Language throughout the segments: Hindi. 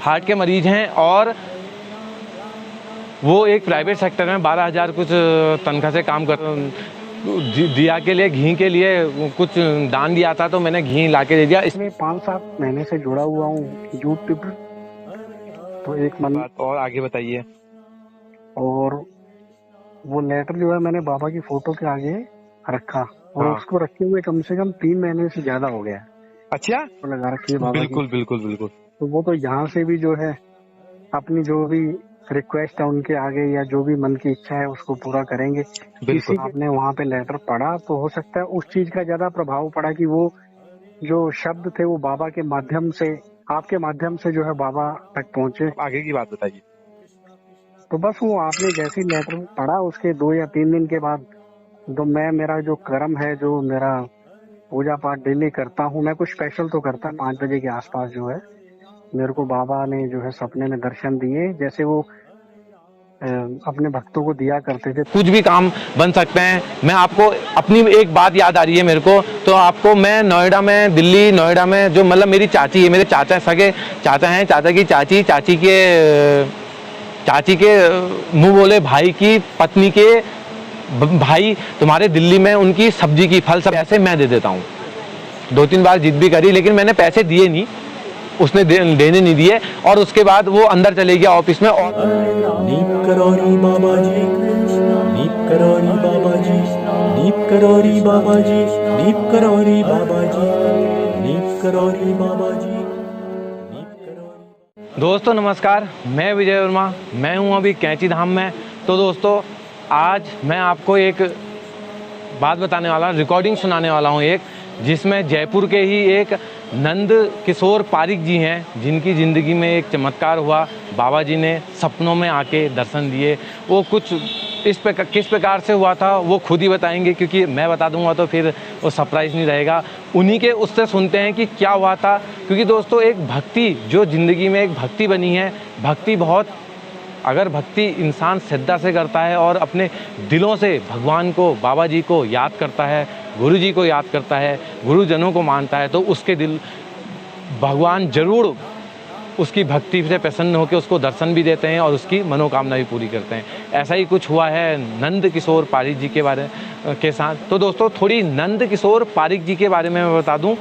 हार्ट के मरीज हैं और वो एक प्राइवेट सेक्टर में 12,000 कुछ तनख्वाह से काम कर दिया के लिए घी के लिए कुछ दान दिया था, तो मैंने घी ला के दे दिया। इसमें 5-7 महीने से जुड़ा हुआ हूँ यूट्यूब। तो एक मन बात और आगे बताइए। और वो लेटर जो है मैंने बाबा की फोटो के आगे रखा और उसको रखे हुए कम से कम 3 महीने से ज्यादा हो गया। अच्छा, तो लगा रखी है बाबा बिल्कुल की। बिल्कुल बिल्कुल। तो वो तो यहाँ से भी जो है अपनी जो भी रिक्वेस्ट है उनके आगे या जो भी मन की इच्छा है उसको पूरा करेंगे। किसी आपने वहाँ पे लेटर पढ़ा तो हो सकता है उस चीज का ज्यादा प्रभाव पड़ा कि वो जो शब्द थे वो बाबा के माध्यम से, आपके माध्यम से जो है बाबा तक पहुँचे। आगे की बात बताइए। तो बस वो आपने जैसे ही लेटर पढ़ा उसके 2 या 3 दिन के बाद तो मेरा जो कर्म है, जो मेरा पूजा पाठ डेली करता हूँ, मैं कुछ स्पेशल तो करता 5 बजे के आसपास जो है मेरे को बाबा ने जो है सपने में दर्शन दिए, जैसे वो अपने भक्तों को दिया करते थे। कुछ भी काम बन सकते हैं। मैं आपको अपनी एक बात याद आ रही है मेरे को, तो आपको मैं नोएडा में, दिल्ली नोएडा में जो मतलब मेरी चाची है, मेरे चाचा सगे चाचा हैं, चाचा की चाची, चाची के मुंह बोले भाई की पत्नी के भाई तुम्हारे दिल्ली में उनकी सब्जी की फल सब ऐसे मैं दे देता हूँ। 2-3 बार जिद भी करी लेकिन मैंने पैसे दिए नहीं, उसने देने नहीं दिए और उसके बाद वो अंदर चले गया ऑफिस में। और नीप करोरी बाबा जी, नीप करोरी बाबा जी, नीप करोरी बाबा जी, नीप करोरी बाबा जी, नीप करोरी बाबा जी, नीप करोरी। दोस्तों नमस्कार, मैं विजय वर्मा, मैं हूँ अभी कैंची धाम में। तो दोस्तों आज मैं आपको एक बात बताने वाला, रिकॉर्डिंग सुनाने वाला हूँ एक, जिसमें जयपुर के ही एक नंद किशोर पारिक जी हैं जिनकी ज़िंदगी में एक चमत्कार हुआ। बाबा जी ने सपनों में आके दर्शन दिए। वो कुछ किस प्रकार से हुआ था वो खुद ही बताएंगे, क्योंकि मैं बता दूंगा तो फिर वो सरप्राइज़ नहीं रहेगा। उन्हीं के उससे सुनते हैं कि क्या हुआ था। क्योंकि दोस्तों एक भक्ति जो ज़िंदगी में एक भक्ति बनी है, भक्ति बहुत, अगर भक्ति इंसान श्रद्धा से करता है और अपने दिलों से भगवान को, बाबा जी को याद करता है, गुरु जी को याद करता है, गुरुजनों को मानता है, तो उसके दिल भगवान जरूर उसकी भक्ति से प्रसन्न होकर उसको दर्शन भी देते हैं और उसकी मनोकामना भी पूरी करते हैं। ऐसा ही कुछ हुआ है नंद किशोर पारिक जी के साथ। तो दोस्तों थोड़ी नंद किशोर पारिक जी के बारे में मैं बता दूं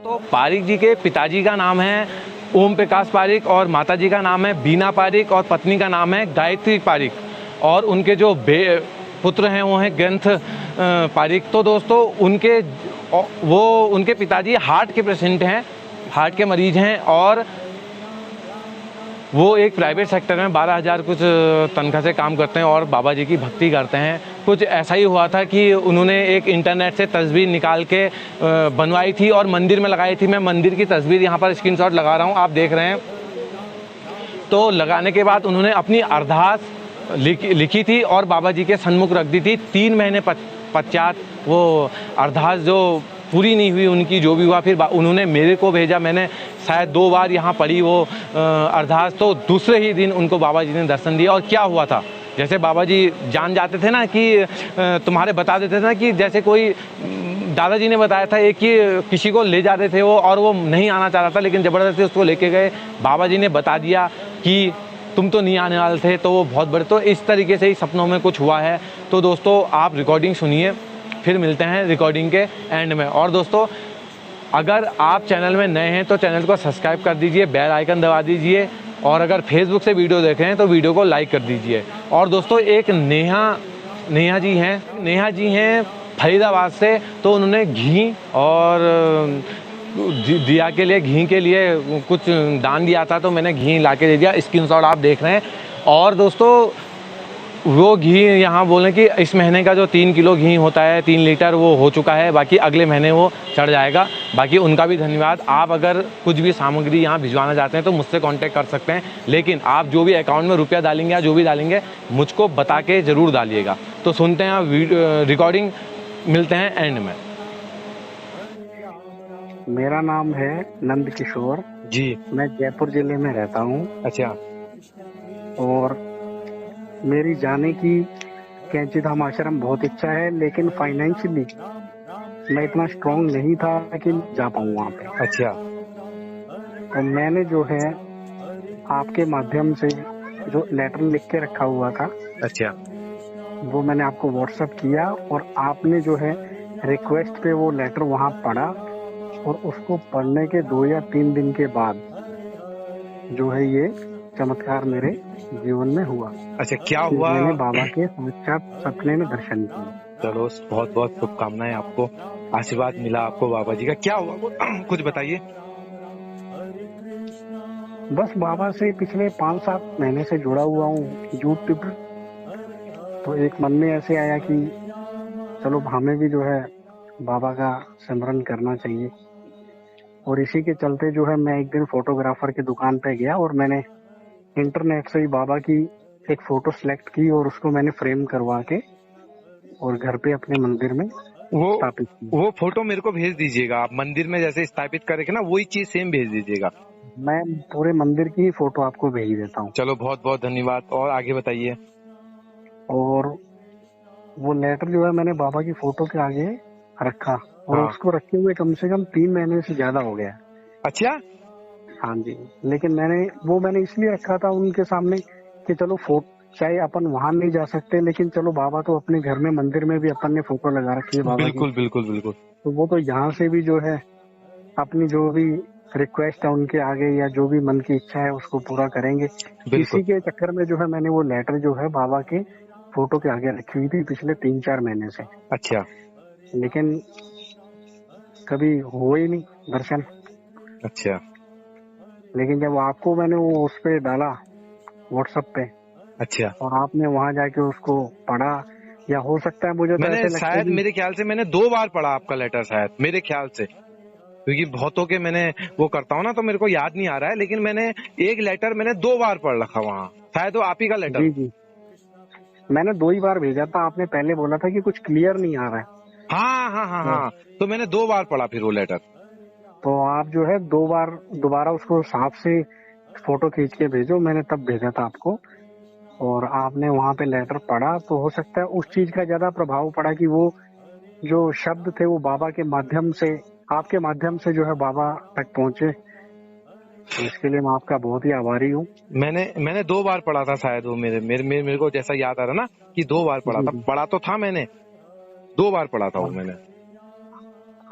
तो पारिक जी के पिताजी का नाम है ओम प्रकाश पारिक और माताजी का नाम है बीना पारिक और पत्नी का नाम है गायत्री पारिक और उनके जो पुत्र हैं वो हैं ग्रंथ पारिक। तो दोस्तों उनके पिताजी हार्ट के पेशेंट हैं, हार्ट के मरीज हैं और वो एक प्राइवेट सेक्टर में 12,000 कुछ तनख्वाह से काम करते हैं और बाबा जी की भक्ति करते हैं। कुछ ऐसा ही हुआ था कि उन्होंने एक इंटरनेट से तस्वीर निकाल के बनवाई थी और मंदिर में लगाई थी। मैं मंदिर की तस्वीर यहाँ पर स्क्रीनशॉट लगा रहा हूँ, आप देख रहे हैं। तो लगाने के बाद उन्होंने अपनी अरदास लिखी थी और बाबा जी के सन्मुख रख दी थी। 3 महीने पश्चात वो अरदास जो पूरी नहीं हुई उनकी, जो भी हुआ, फिर उन्होंने मेरे को भेजा। मैंने शायद 2 बार यहाँ पढ़ी वो अरदास। तो दूसरे ही दिन उनको बाबा जी ने दर्शन दिया। और क्या हुआ था, जैसे बाबा जी जान जाते थे ना कि तुम्हारे बता देते थे ना कि जैसे कोई दादाजी ने बताया था एक कि किसी को ले जाते थे वो और वो नहीं आना चाह रहा था लेकिन ज़बरदस्ती उसको लेके गए। बाबा जी ने बता दिया कि तुम तो नहीं आने वाले थे, तो वो बहुत बड़े। तो इस तरीके से ही सपनों में कुछ हुआ है। तो दोस्तों आप रिकॉर्डिंग सुनिए, फिर मिलते हैं रिकॉर्डिंग के एंड में। और दोस्तों अगर आप चैनल में नए हैं तो चैनल को सब्सक्राइब कर दीजिए, बेल आइकन दबा दीजिए और अगर फेसबुक से वीडियो देख रहे हैं तो वीडियो को लाइक कर दीजिए। और दोस्तों एक नेहा जी हैं फरीदाबाद से। तो उन्होंने घी और दिया के लिए, घी के लिए कुछ दान दिया था, तो मैंने घी ला के दे दिया। स्क्रीनशॉट आप देख रहे हैं। और दोस्तों वो घी यहाँ बोलें कि इस महीने का जो 3 किलो घी होता है, 3 लीटर, वो हो चुका है। बाकी अगले महीने वो चढ़ जाएगा। बाकी उनका भी धन्यवाद। आप अगर कुछ भी सामग्री यहाँ भिजवाना चाहते हैं तो मुझसे कांटेक्ट कर सकते हैं, लेकिन आप जो भी अकाउंट में रुपया डालेंगे या जो भी डालेंगे मुझको बता के ज़रूर डालिएगा। तो सुनते हैं रिकॉर्डिंग, मिलते हैं एंड में। मेरा नाम है नंद किशोर जी, मैं जयपुर जिले में रहता हूँ। अच्छा। और मेरी जाने की कैंची धाम आश्रम बहुत इच्छा है, लेकिन फाइनेंशियली मैं इतना स्ट्रॉन्ग नहीं था कि जा पाऊँ वहाँ पे। अच्छा। तो मैंने जो है आपके माध्यम से जो लेटर लिख के रखा हुआ था अच्छा वो मैंने आपको व्हाट्सएप किया, और आपने जो है रिक्वेस्ट पे वो लेटर वहाँ पढ़ा, और उसको पढ़ने के 2 या 3 दिन के बाद जो है ये चमत्कार मेरे जीवन में हुआ अच्छा, क्या कि हुआ? मैंने बाबा के साक्षात सपने में दर्शन किए। चलो, बहुत बहुत शुभकामनाएं आपको, आशीर्वाद मिला आपको बाबा जी का। क्या हुआ वो कुछ बताइए। बस बाबा से पिछले 5-7 महीने से जुड़ा हुआ हूँ यूट्यूब पर। तो एक मन में ऐसे आया कि चलो हमें भी जो है बाबा का सिमरन करना चाहिए, और इसी के चलते जो है मैं एक दिन फोटोग्राफर की दुकान पे गया, और मैंने इंटरनेट से ही बाबा की एक फोटो सिलेक्ट की, और उसको मैंने फ्रेम करवा के और घर पे अपने मंदिर में स्थापित की। वो फोटो मेरे को भेज दीजिएगा। आप मंदिर में जैसे स्थापित करेंगे ना, वही चीज सेम भेज दीजिएगा। मैं पूरे मंदिर की ही फोटो आपको भेज देता हूँ। चलो, बहुत बहुत धन्यवाद। और आगे बताइए। और वो लेटर जो है मैंने बाबा की फोटो के आगे रखा, और हाँ। उसको रखे हुए कम से कम 3 महीने से ज्यादा हो गया। अच्छा, हाँ जी, लेकिन मैंने इसलिए रखा था उनके सामने कि चलो चाहे अपन वहां नहीं जा सकते, लेकिन चलो बाबा तो अपने घर में मंदिर में भी अपन ने फोटो लगा रखी है बाबा की, बिल्कुल बिल्कुल बिल्कुल। तो वो तो यहाँ से भी जो है अपनी जो भी रिक्वेस्ट है उनके आगे, या जो भी मन की इच्छा है उसको पूरा करेंगे। इसी के चक्कर में जो है मैंने वो लेटर जो है बाबा के फोटो के आगे रखी हुई थी पिछले 3-4 महीने से। अच्छा लेकिन कभी हुआ ही नहीं दर्शन। अच्छा लेकिन जब आपको मैंने वो उस पे डाला व्हाट्सएप पे, अच्छा, और आपने वहां जाके उसको पढ़ा, या हो सकता है मुझे तो मैंने ऐसे लगता है शायद, कि मेरे ख्याल से मैंने 2 बार पढ़ा आपका लेटर, शायद मेरे ख्याल से, क्योंकि बहुतों के मैंने वो करता हूँ ना, तो मेरे को याद नहीं आ रहा है, लेकिन मैंने एक लेटर मैंने 2 बार पढ़ रखा वहाँ। शायद वो आप ही का लेटर। जी जी, मैंने 2 ही बार भेजा था। आपने पहले बोला था कि कुछ क्लियर नहीं आ रहा है। हाँ हाँ हाँ हाँ, तो मैंने 2 बार पढ़ा फिर वो लेटर। तो आप जो है 2 बार दोबारा उसको साफ से फोटो खींच के भेजो, मैंने तब भेजा था आपको, और आपने वहाँ पे लेटर पढ़ा, तो हो सकता है उस चीज का ज्यादा प्रभाव पड़ा कि वो जो शब्द थे वो बाबा के माध्यम से, आपके माध्यम से जो है बाबा तक पहुंचे। तो इसके लिए मैं आपका बहुत ही आभारी हूँ। मैंने 2 बार पढ़ा था शायद वो, मेरे को जैसा याद आ रहा ना कि 2 बार पढ़ा जी था। जी। पढ़ा तो था मैंने, 2 बार पढ़ा था वो मैंने।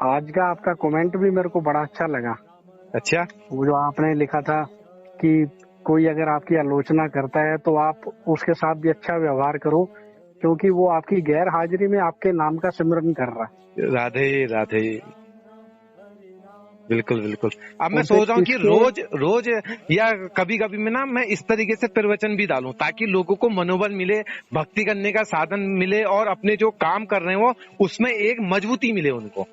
आज का आपका कमेंट भी मेरे को बड़ा अच्छा लगा। अच्छा, वो जो आपने लिखा था कि कोई अगर आपकी आलोचना करता है तो आप उसके साथ भी अच्छा व्यवहार करो, क्योंकि वो आपकी गैर हाजिरी में आपके नाम का सिमरन कर रहा है। राधे राधे। बिल्कुल बिल्कुल। अब मैं उनसे सोच रहा हूँ कि किसके रोज या कभी कभी में ना मैं इस तरीके से प्रवचन भी डालूं, ताकि लोगों को मनोबल मिले, भक्ति करने का साधन मिले, और अपने जो काम कर रहे हैं वो उसमें एक मजबूती मिले उनको।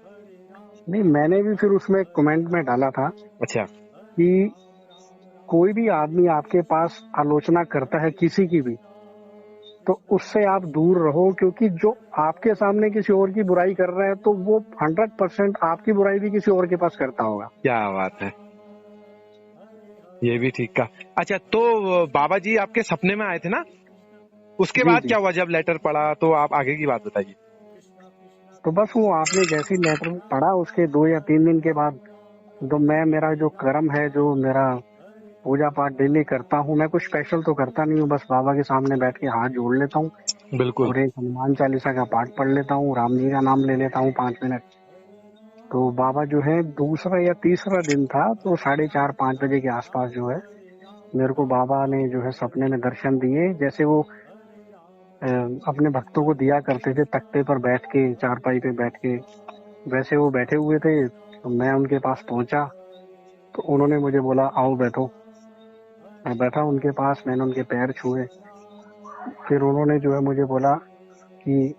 नहीं, मैंने भी फिर उसमें कमेंट में डाला था अच्छा, कि कोई भी आदमी आपके पास आलोचना करता है किसी की भी, तो उससे आप दूर रहो, क्योंकि जो आपके सामने किसी और की बुराई कर रहा है तो वो 100% आपकी बुराई भी किसी और के पास करता होगा। क्या बात है, ये भी ठीक कहा। अच्छा, तो बाबा जी आपके सपने में आए थे ना, उसके जी बाद जी। क्या हुआ जब लेटर पढ़ा? तो आप आगे की बात बताइए। तो बस वो आपने जैसे ही लेटर पढ़ा उसके 2 या 3 दिन के बाद, तो मेरा जो कर्म है, जो मेरा पूजा पाठ डेली करता हूँ, मैं कुछ स्पेशल तो करता नहीं हूँ, बस बाबा के सामने बैठ के हाथ जोड़ लेता हूँ, बिल्कुल। और एक हनुमान चालीसा का पाठ पढ़ लेता हूँ, राम जी का नाम ले लेता हूँ 5 मिनट। तो बाबा जो है दूसरा या तीसरा दिन था, तो 4:30-5 बजे के आसपास जो है मेरे को बाबा ने जो है सपने में दर्शन दिए, जैसे वो अपने भक्तों को दिया करते थे तख्ते पर बैठ के, चारपाई पे बैठ के, वैसे वो बैठे हुए थे। तो मैं उनके पास पहुंचा, तो उन्होंने मुझे बोला आओ बैठो। मैं बैठा उनके पास, मैंने उनके पैर छुए। फिर उन्होंने जो है मुझे बोला कि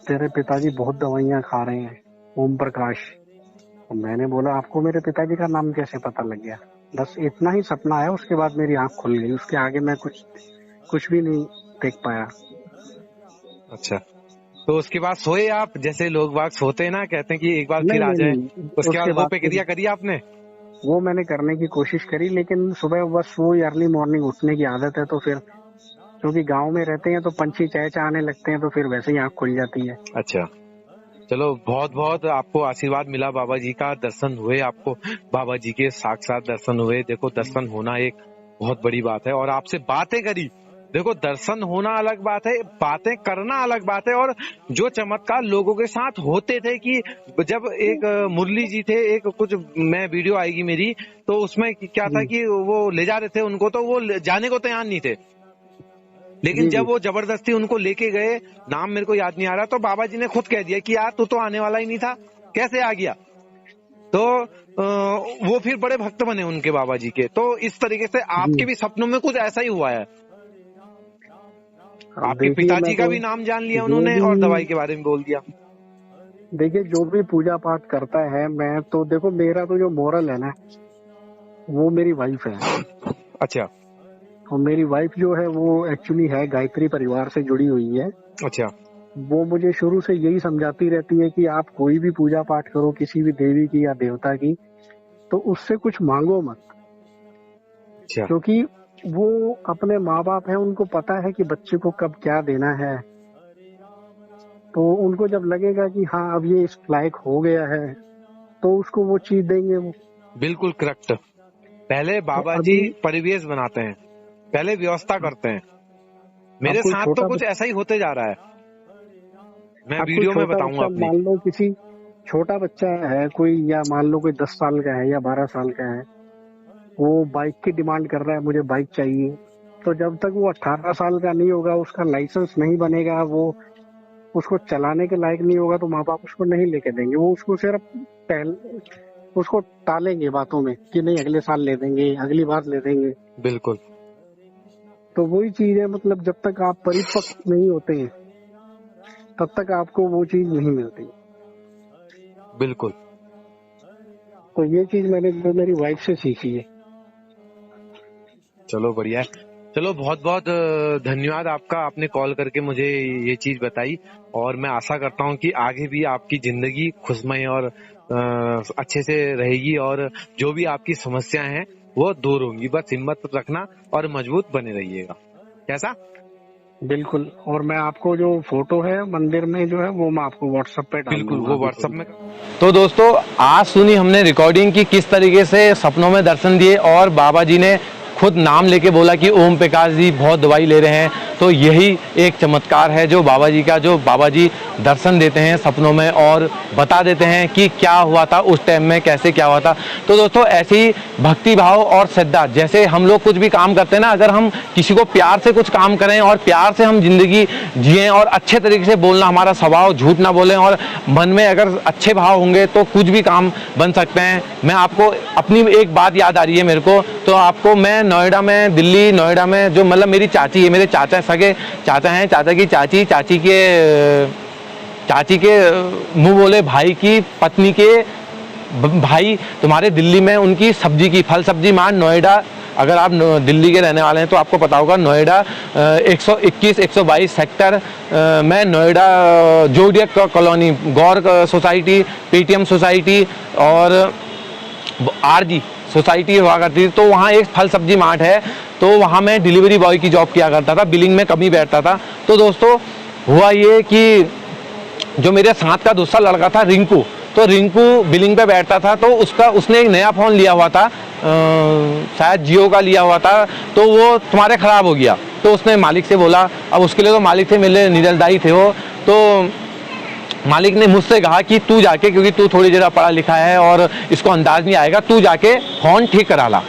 तेरे पिताजी बहुत दवाइयाँ खा रहे हैं, ओम प्रकाश। तो मैंने बोला आपको मेरे पिताजी का नाम कैसे पता लग गया? बस इतना ही सपना आया, उसके बाद मेरी आंख खुल गई, उसके आगे मैं कुछ भी नहीं देख पाया। अच्छा, तो उसके बाद सोए आप, जैसे लोग बाग सोते हैं ना, कहते हैं कि एक बार फिर नहीं आ नहीं जाए, नहीं, उसके बाद वो प्रक्रिया करी आपने? वो मैंने करने की कोशिश करी, लेकिन सुबह बस वो अर्ली मॉर्निंग उठने की आदत है, तो फिर क्योंकि गांव में रहते हैं तो पंछी चहचहाने लगते हैं, तो फिर वैसे ही आंख खुल जाती है। अच्छा, चलो, बहुत बहुत आपको आशीर्वाद मिला, बाबा जी का दर्शन हुए आपको, बाबा जी के साक्षात दर्शन हुए। देखो, दर्शन होना एक बहुत बड़ी बात है। और आपसे बातें करी, देखो दर्शन होना अलग बात है, बातें करना अलग बात है। और जो चमत्कार लोगों के साथ होते थे कि जब एक मुरली जी थे, एक कुछ मैं वीडियो आएगी मेरी, तो उसमें क्या था कि वो ले जा रहे थे उनको, तो वो जाने को तैयार नहीं थे, लेकिन जब वो जबरदस्ती उनको लेके गए, नाम मेरे को याद नहीं आ रहा, तो बाबा जी ने खुद कह दिया कि यार तू तो आने वाला ही नहीं था, कैसे आ गया। तो वो फिर बड़े भक्त बने उनके बाबा जी के। तो इस तरीके से आपके भी सपनों में कुछ ऐसा ही हुआ है? आपके पिताजी का भी नाम जान लिया उन्होंने और दवाई के बारे में बोल दिया। देखिए, जो भी पूजा पाठ करता है, मैं तो देखो मेरा तो जो मोरल है ना, वो मेरी वाइफ है। अच्छा। और मेरी वाइफ जो है वो एक्चुअली है गायत्री परिवार से जुड़ी हुई है। अच्छा। वो मुझे शुरू से यही समझाती रहती है कि आप कोई भी पूजा पाठ करो किसी भी देवी की या देवता की, तो उससे कुछ मांगो मत। अच्छा। क्योंकि वो अपने माँ बाप है, उनको पता है कि बच्चे को कब क्या देना है। तो उनको जब लगेगा कि हाँ अब ये इस लायक हो गया है, तो उसको वो चीज देंगे वो। बिल्कुल करेक्ट। पहले बाबा तो जी परिवेश बनाते हैं, पहले व्यवस्था करते हैं। मेरे साथ तो कुछ ऐसा ही होते जा रहा है, मैं वीडियो में बताऊंगा अपनी। मान लो किसी छोटा बच्चा है कोई, या मान लो कोई 10 साल का है या 12 साल का है, वो बाइक की डिमांड कर रहा है, मुझे बाइक चाहिए। तो जब तक वो 18 साल का नहीं होगा, उसका लाइसेंस नहीं बनेगा, वो उसको चलाने के लायक नहीं होगा, तो माँ बाप उसको नहीं लेके देंगे। वो उसको सिर्फ उसको टालेंगे बातों में कि नहीं अगले साल ले देंगे, अगली बार ले देंगे। बिल्कुल। तो वही चीज है, मतलब जब तक आप परिपक्व नहीं होते हैं तब तक आपको वो चीज नहीं मिलती। बिल्कुल। तो ये चीज मैंने मेरी वाइफ से सीखी है। चलो बढ़िया है। चलो बहुत बहुत धन्यवाद आपका, आपने कॉल करके मुझे ये चीज बताई। और मैं आशा करता हूँ कि आगे भी आपकी जिंदगी खुशमय और अच्छे से रहेगी, और जो भी आपकी समस्याएं हैं वो दूर होंगी। बस हिम्मत रखना और मजबूत बने रहिएगा। कैसा? बिल्कुल। और मैं आपको जो फोटो है मंदिर में जो है वो मैं आपको व्हाट्सएप पे डाल बिल्कुल, वो व्हाट्सएप में। तो दोस्तों आज सुनी हमने रिकॉर्डिंग की किस तरीके से सपनों में दर्शन दिए, और बाबा जी ने खुद नाम लेके बोला कि ओम प्रकाश जी बहुत दवाई ले रहे हैं। तो यही एक चमत्कार है जो बाबा जी का, जो बाबा जी दर्शन देते हैं सपनों में और बता देते हैं कि क्या हुआ था उस टाइम में, कैसे क्या हुआ था। तो दोस्तों ऐसे ही भक्ति भाव और श्रद्धा, जैसे हम लोग कुछ भी काम करते हैं ना, अगर हम किसी को प्यार से कुछ काम करें और प्यार से हम जिंदगी जिएं और अच्छे तरीके से बोलना हमारा स्वभाव, झूठ ना बोलें, और मन में अगर अच्छे भाव होंगे तो कुछ भी काम बन सकते हैं। मैं आपको अपनी एक बात याद आ रही है मेरे को, तो आपको मैं नोएडा में, दिल्ली नोएडा में, जो मतलब मेरी चाची है, मेरे चाचा सगे चाचा हैं, चाचा की चाची, चाची के मुंह बोले भाई की पत्नी के भाई तुम्हारे दिल्ली में उनकी सब्जी की, फल सब्जी मान नोएडा, अगर आप दिल्ली के रहने वाले हैं तो आपको पता होगा, नोएडा 121-122 सेक्टर में नोएडा जोडियक कॉलोनी, गौर सोसाइटी, पीटीएम सोसाइटी और आरजी सोसाइटी हुआ करती थी। तो वहाँ एक फल सब्जी मार्ट है, तो वहाँ मैं डिलीवरी बॉय की जॉब किया करता था, बिलिंग में कमी बैठता था। तो दोस्तों हुआ ये कि जो मेरे साथ का दूसरा लड़का था रिंकू, तो रिंकू बिलिंग पे बैठता था, तो उसने एक नया फ़ोन लिया हुआ था, शायद जियो का लिया हुआ था, तो वो तुम्हारे ख़राब हो गया। तो उसने मालिक से बोला, अब उसके लिए तो मालिक थे मेरे निरलदाई थे वो, तो मालिक ने मुझसे कहा कि तू जाके, क्योंकि तू थोड़ी जरा पढ़ा लिखा है और इसको अंदाज नहीं आएगा, तू जाके फ़ोन ठीक करा ला।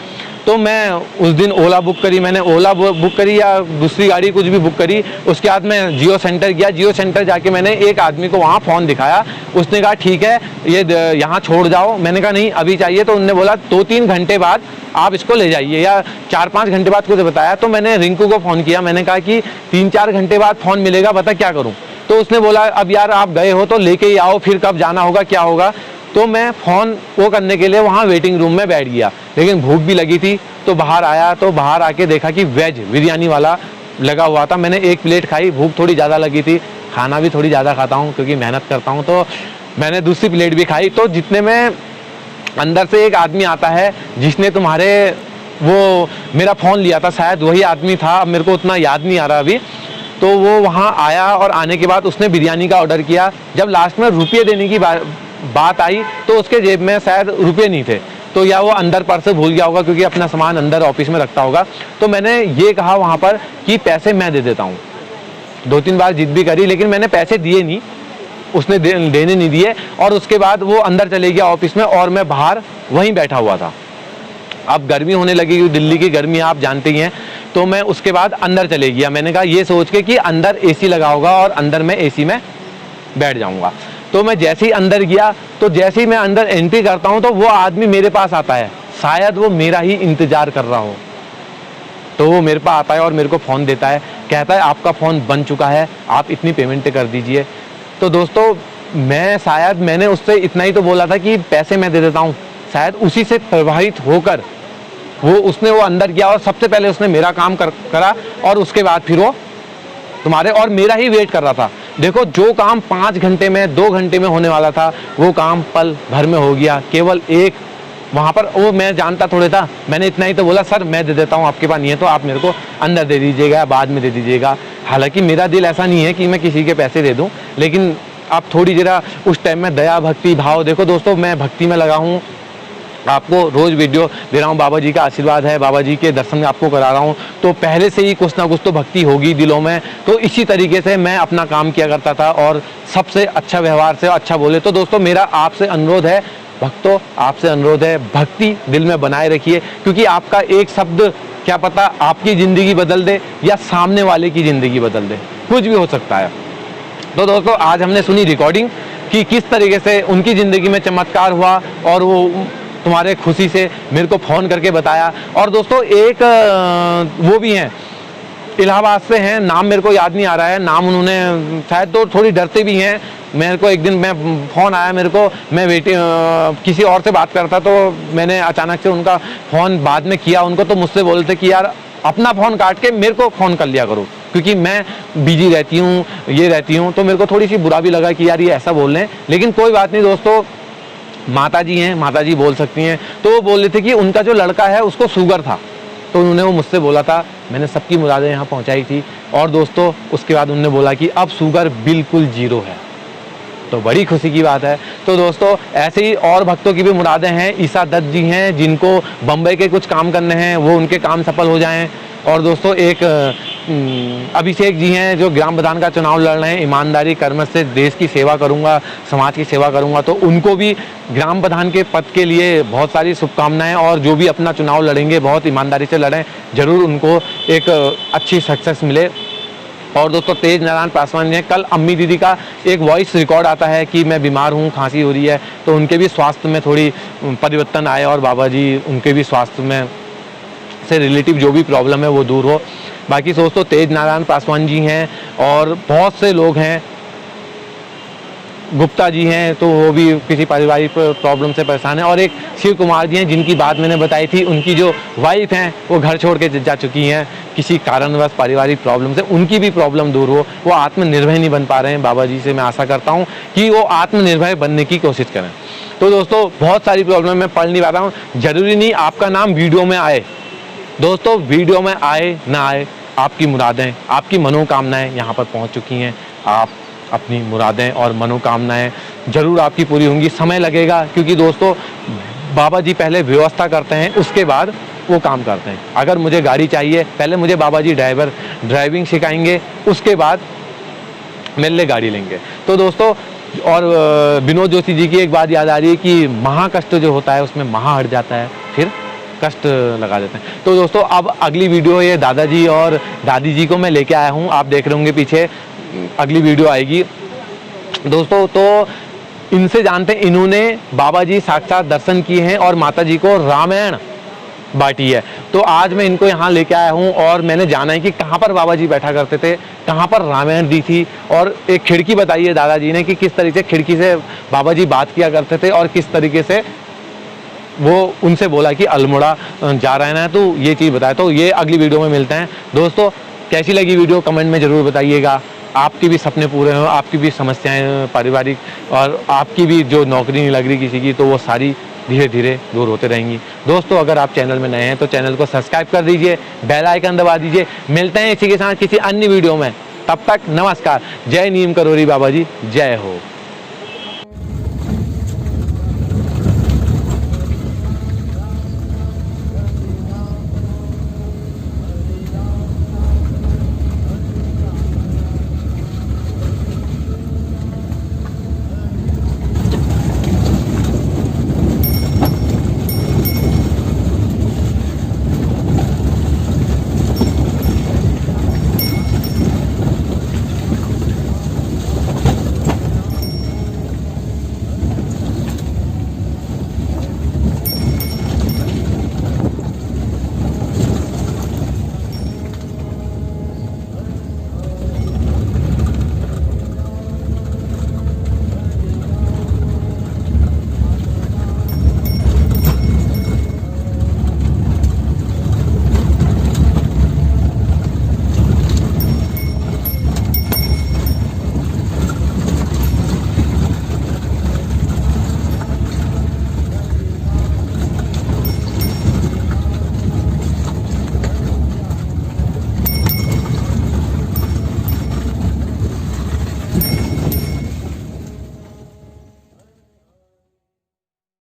तो मैं उस दिन ओला बुक करी, मैंने ओला बुक करी या दूसरी गाड़ी कुछ भी बुक करी। उसके बाद मैं जियो सेंटर गया, जियो सेंटर जाके मैंने एक आदमी को वहाँ फ़ोन दिखाया। उसने कहा ठीक है ये यहाँ छोड़ जाओ। मैंने कहा नहीं अभी चाहिए। तो उन्होंने बोला 2-3 घंटे बाद आप इसको ले जाइए, या 4-5 घंटे बाद कुछ बताया। तो मैंने रिंकू को फ़ोन किया, मैंने कहा कि 3-4 घंटे बाद फ़ोन मिलेगा, बता क्या करूँ। तो उसने बोला अब यार आप गए हो तो लेके ही आओ, फिर कब जाना होगा क्या होगा। तो मैं फ़ोन वो करने के लिए वहाँ वेटिंग रूम में बैठ गया, लेकिन भूख भी लगी थी। तो बाहर आया, तो बाहर आके देखा कि वेज बिरयानी वाला लगा हुआ था। मैंने एक प्लेट खाई, भूख थोड़ी ज़्यादा लगी थी, खाना भी थोड़ी ज़्यादा खाता हूँ क्योंकि मेहनत करता हूँ, तो मैंने दूसरी प्लेट भी खाई। तो जितने में अंदर से एक आदमी आता है जिसने तुम्हारे वो मेरा फ़ोन लिया था, शायद वही आदमी था, अब मेरे को उतना याद नहीं आ रहा अभी। तो वो वहाँ आया और आने के बाद उसने बिरयानी का ऑर्डर किया। जब लास्ट में रुपये देने की बात आई तो उसके जेब में शायद रुपये नहीं थे। तो या वो अंदर पर्स भूल गया होगा क्योंकि अपना सामान अंदर ऑफिस में रखता होगा। तो मैंने ये कहा वहाँ पर कि पैसे मैं दे देता हूँ। 2-3 बार जिद भी करी लेकिन मैंने पैसे दिए नहीं, उसने देने नहीं दिए और उसके बाद वो अंदर चले गया ऑफिस में और मैं बाहर वहीं बैठा हुआ था। अब गर्मी होने लगी, दिल्ली की गर्मी आप जानते ही हैं, तो मैं उसके बाद अंदर चले गया। मैंने कहा ये सोच के कि अंदर एसी लगा होगा और अंदर मैं एसी में बैठ जाऊंगा। तो मैं जैसे ही अंदर गया तो जैसे ही मैं अंदर एंट्री करता हूं तो वो आदमी मेरे पास आता है, शायद वो मेरा ही इंतजार कर रहा हो। तो वो मेरे पास आता है और मेरे को फ़ोन देता है, कहता है आपका फ़ोन बन चुका है, आप इतनी पेमेंट कर दीजिए। तो दोस्तों मैंने उससे इतना ही तो बोला था कि पैसे मैं दे देता हूँ, शायद उसी से प्रभावित होकर उसने अंदर गया और सबसे पहले उसने मेरा काम करा और उसके बाद फिर वो तुम्हारे और मेरा ही वेट कर रहा था। देखो जो काम 5 घंटे में 2 घंटे में होने वाला था वो काम पल भर में हो गया। केवल एक वहाँ पर वो मैं जानता थोड़े था, मैंने इतना ही तो बोला सर मैं दे देता हूँ, आपके पास नहीं है तो आप मेरे को अंदर दे दीजिएगा, बाद में दे दीजिएगा। हालांकि मेरा दिल ऐसा नहीं है कि मैं किसी के पैसे दे दूँ, लेकिन आप थोड़ी जरा उस टाइम में दया भक्ति भाव, देखो दोस्तों मैं भक्ति में लगा हूँ, आपको रोज़ वीडियो दे रहा हूँ, बाबा जी का आशीर्वाद है, बाबा जी के दर्शन आपको करा रहा हूँ, तो पहले से ही कुछ ना कुछ तो भक्ति होगी दिलों में। तो इसी तरीके से मैं अपना काम किया करता था और सबसे अच्छा व्यवहार से अच्छा बोले। तो दोस्तों मेरा आपसे अनुरोध है, भक्तों आपसे अनुरोध है, भक्ति दिल में बनाए रखिए, क्योंकि आपका एक शब्द क्या पता आपकी ज़िंदगी बदल दे या सामने वाले की ज़िंदगी बदल दे, कुछ भी हो सकता है। तो दोस्तों आज हमने सुनी रिकॉर्डिंग कि किस तरीके से उनकी ज़िंदगी में चमत्कार हुआ और वो तुम्हारे खुशी से मेरे को फ़ोन करके बताया। और दोस्तों एक वो भी हैं, इलाहाबाद से हैं, नाम मेरे को याद नहीं आ रहा है, नाम उन्होंने शायद तो थोड़ी डरते भी हैं। मेरे को एक दिन मैं फ़ोन आया मेरे को, मैं किसी और से बात करता तो मैंने अचानक से उनका फ़ोन बाद में किया उनको, तो मुझसे बोलते कि यार अपना फ़ोन काट के मेरे को फ़ोन कर लिया करो क्योंकि मैं बिजी रहती हूँ, ये रहती हूँ। तो मेरे को थोड़ी सी बुरा भी लगा कि यार ये ऐसा बोल रहे हैं, लेकिन कोई बात नहीं दोस्तों, माता जी हैं, माता जी बोल सकती हैं। तो वो बोल रहे थे कि उनका जो लड़का है उसको शुगर था, तो उन्होंने वो मुझसे बोला था, मैंने सबकी मुरादें यहाँ पहुँचाई थी। और दोस्तों उसके बाद उन्होंने बोला कि अब शुगर बिल्कुल 0 है, तो बड़ी खुशी की बात है। तो दोस्तों ऐसे ही और भक्तों की भी मुरादें हैं। ईसा दत्त जी हैं जिनको बम्बई के कुछ काम करने हैं, वो उनके काम सफल हो जाएं। और दोस्तों एक अभिषेक जी हैं जो ग्राम प्रधान का चुनाव लड़ रहे हैं, ईमानदारी कर्म से देश की सेवा करूंगा, समाज की सेवा करूंगा, तो उनको भी ग्राम प्रधान के पद के लिए बहुत सारी शुभकामनाएं। और जो भी अपना चुनाव लड़ेंगे बहुत ईमानदारी से लड़ें, ज़रूर उनको एक अच्छी सक्सेस मिले। और दोस्तों तेज नारायण पासवान ने कल अम्मी दीदी का एक वॉइस रिकॉर्ड आता है कि मैं बीमार हूँ, खांसी हो रही है, तो उनके भी स्वास्थ्य में थोड़ी परिवर्तन आए और बाबा जी उनके भी स्वास्थ्य में से रिलेटिव जो भी प्रॉब्लम है वो दूर हो। बाकी दोस्तों तेज नारायण पासवान जी हैं और बहुत से लोग हैं, गुप्ता जी हैं तो वो भी किसी पारिवारिक प्रॉब्लम से परेशान है। और एक शिव कुमार जी हैं जिनकी बात मैंने बताई थी, उनकी जो वाइफ हैं वो घर छोड़ के जा चुकी हैं किसी कारणवश पारिवारिक प्रॉब्लम से, उनकी भी प्रॉब्लम दूर हो, वो आत्मनिर्भर नहीं बन पा रहे हैं। बाबा जी से मैं आशा करता हूँ कि वो आत्मनिर्भर बनने की कोशिश करें। तो दोस्तों बहुत सारी प्रॉब्लम मैं पढ़ नहीं पा रहा हूँ, ज़रूरी नहीं आपका नाम वीडियो में आए। दोस्तों वीडियो में आए ना आए, आपकी मुरादें, आपकी मनोकामनाएं यहाँ पर पहुँच चुकी हैं। आप अपनी मुरादें और मनोकामनाएं ज़रूर आपकी पूरी होंगी, समय लगेगा क्योंकि दोस्तों बाबा जी पहले व्यवस्था करते हैं, उसके बाद वो काम करते हैं। अगर मुझे गाड़ी चाहिए, पहले मुझे बाबा जी ड्राइविंग सिखाएंगे, उसके बाद मेरे लिए गाड़ी लेंगे। तो दोस्तों और विनोद जोशी जी की एक बात याद आ रही है कि महाकष्ट जो होता है उसमें महा हट जाता है, फिर कष्ट लगा देते हैं। तो दोस्तों अब अगली वीडियो ये दादाजी और दादी जी को मैं लेके आया हूँ, आप देख रहे होंगे पीछे अगली वीडियो आएगी दोस्तों। तो इनसे जानते हैं, इन्होंने बाबा जी साक्षात दर्शन किए हैं और माता जी को रामायण बांटी है। तो आज मैं इनको यहाँ लेके आया हूँ और मैंने जाना है कि कहाँ पर बाबा जी बैठा करते थे, कहाँ पर रामायण दी थी, और एक खिड़की बताई है दादाजी ने कि किस तरीके से खिड़की से बाबा जी बात किया करते थे और किस तरीके से वो उनसे बोला कि अल्मोड़ा जा रहे हैं, तो ये चीज़ बताया। तो ये अगली वीडियो में मिलते हैं दोस्तों। कैसी लगी वीडियो कमेंट में ज़रूर बताइएगा। आपके भी सपने पूरे हों, आपकी भी समस्याएं पारिवारिक और आपकी भी जो नौकरी नहीं लग रही किसी की, तो वो सारी धीरे धीरे दूर होते रहेंगी। दोस्तों अगर आप चैनल में नए हैं तो चैनल को सब्सक्राइब कर दीजिए, बेल आइकन दबा दीजिए। मिलते हैं इसी के साथ किसी अन्य वीडियो में, तब तक नमस्कार। जय नीम करोरी बाबा जी, जय हो।